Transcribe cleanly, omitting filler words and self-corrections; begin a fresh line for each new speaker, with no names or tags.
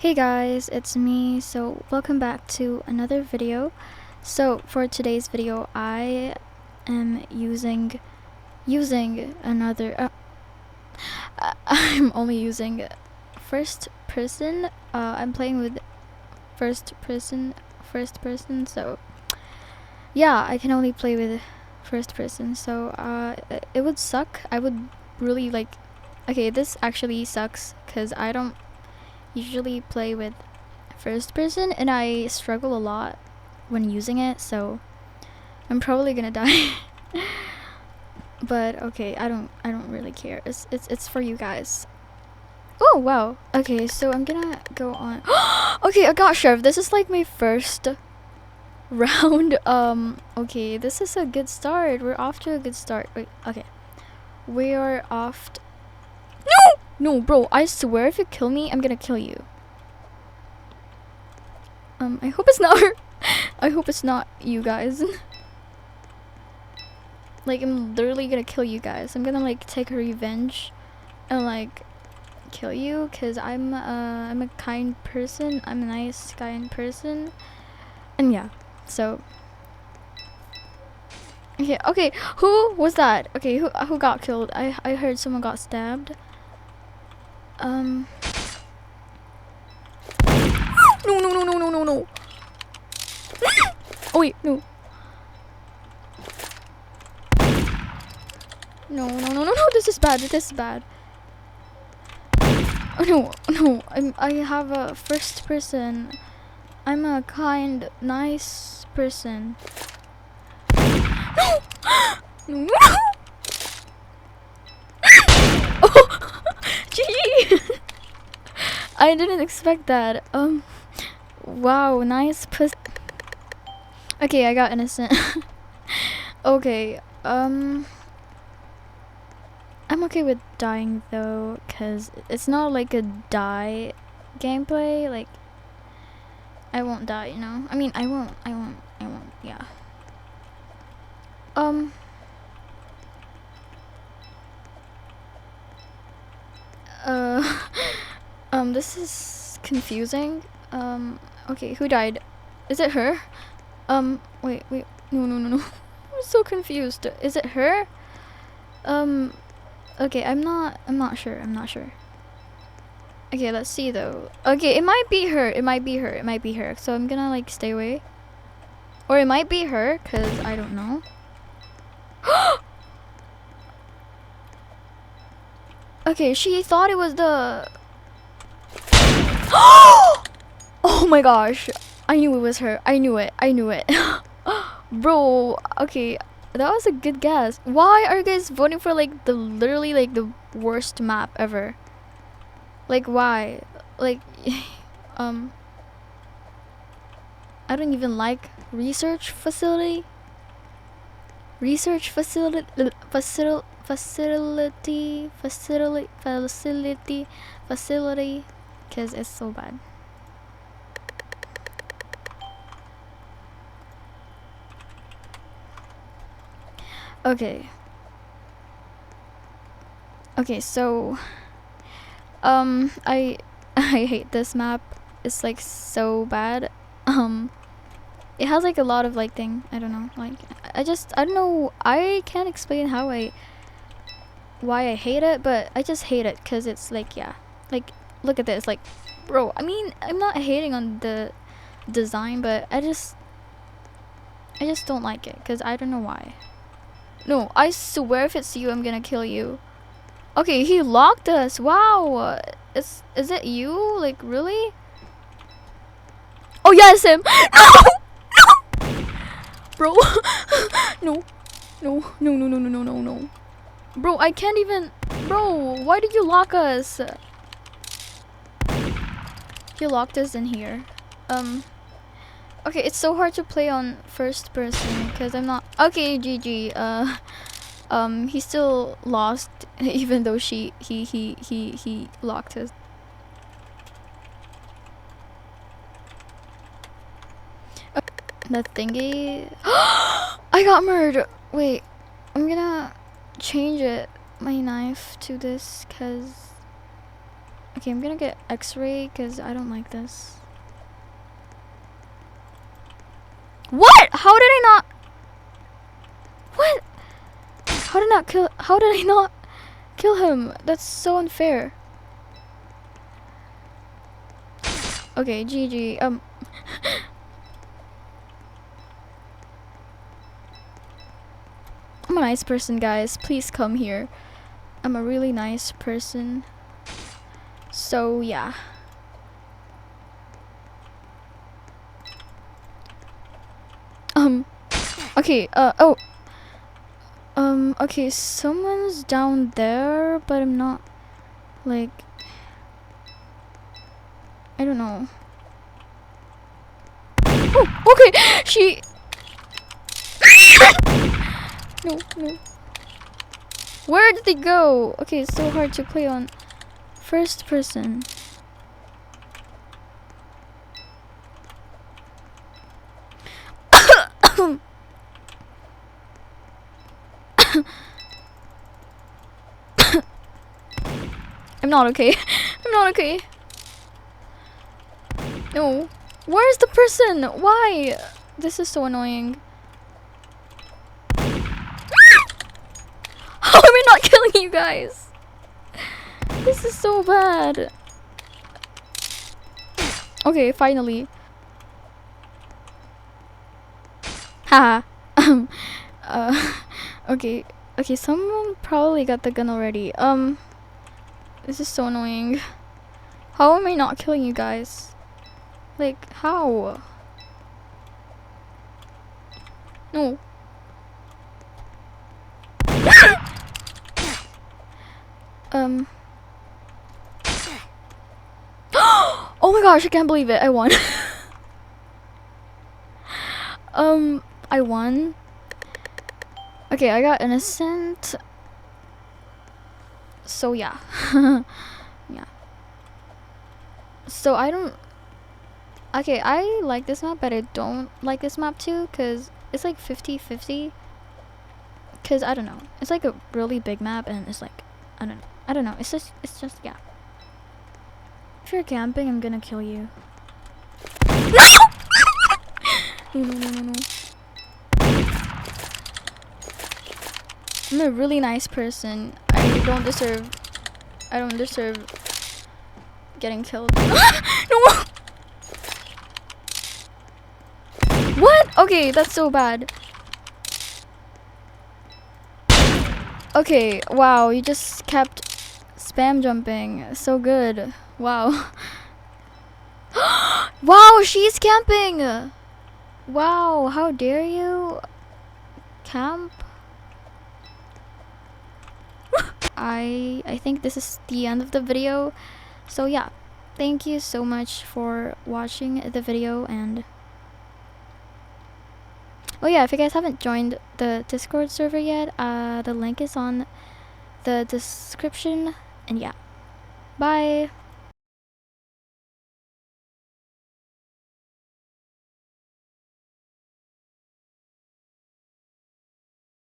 Hey guys, it's me. So welcome back to another video. So for today's video, I am using another I'm only using first person. I'm playing with first person, so yeah, I can only play with first person. So it would suck. I would really like, okay, this actually sucks because I don't usually play with first person and I struggle a lot when using it, so I'm probably gonna die. But okay, I don't really care. It's for you guys. Oh wow. Okay, so I'm gonna go on. Okay, I got Sheriff. This is like my first round. Okay, this is a good start. We're off to a good start. Wait, okay. We are off No, bro, I swear if you kill me, I'm gonna kill you. I hope it's not her. I hope it's not you guys. Like, I'm literally gonna kill you guys. I'm gonna like take a revenge and like kill you because I'm a kind person. I'm a nice kind person. And yeah, so okay, who was that? Okay, who got killed? I heard someone got stabbed. No. Oh wait, no. No, this is bad. Oh no, I have a first person. I'm a kind, nice person. No. Oh, gee. I didn't expect that. Wow, nice pussy. Okay, I got innocent. Okay, I'm okay with dying though, cause it's not like a die gameplay. Like, I won't die, you know. I mean, I won't. Yeah. This is confusing. Okay, who died? Is it her? Wait, no. I'm so confused. Is it her? Okay, I'm not sure. Okay, let's see though. Okay, it might be her. So I'm gonna like stay away. Or it might be her, cause I don't know. Okay, she thought it was the. Oh my gosh, I knew it was her. I knew it. Bro, okay, that was a good guess. Why are you guys voting for like the literally like the worst map ever? Like, why? Like, I don't even like research facility, because it's so bad. Okay, so I hate this map. It's like so bad. It has like a lot of like thing. I don't know. Like, I don't know. I can't explain why I hate it, but I just hate it because it's like, yeah, like, look at this. Like, bro, I mean, I'm not hating on the design, but I just don't like it because I don't know why. No, I swear if it's you, I'm gonna kill you. Okay, he locked us. Wow. Is it you? Like, really? Oh yeah, it's him. No. Bro. No. Bro, I can't even. Bro, why did you lock us? He locked us in here. Okay, it's so hard to play on first person because I'm not. Okay, GG. He still lost even though he locked us. That thingy. I got murdered. Wait, I'm gonna change it, my knife, to this, cause Okay, I'm gonna get X-ray because I don't like this. What? How did I not? What? How did I not kill him? That's so unfair. Okay, GG. I'm a nice person, guys. Please come here. I'm a really nice person. So, yeah. Okay, okay, someone's down there, but I'm not, like, I don't know. Oh, okay, she... No, no. Where did they go? Okay, it's so hard to play on first person. I'm not okay. I'm not okay. No. Where's the person? Why? This is so annoying. How am I not killing you guys? This is so bad. Okay, finally. Haha. Okay. Okay, someone probably got the gun already. This is so annoying. How am I not killing you guys? Like, how? No. Oh my gosh, I can't believe it. I won. I won. Okay, I got innocent. So yeah. Yeah. So I don't... Okay, I like this map, but I don't like this map too, because it's like 50-50. Because I don't know. It's like a really big map, and it's like... I don't know. It's just, yeah. If you're camping, I'm gonna kill you. No! No. I'm a really nice person. I don't deserve getting killed. No! What? Okay, that's so bad. Okay, wow, you just kept spam jumping. So good. Wow. Wow, she's camping! Wow, how dare you camp? I think this is the end of the video. So yeah, thank you so much for watching the video, and oh yeah, if you guys haven't joined the Discord server yet, the link is on the description, and yeah, bye.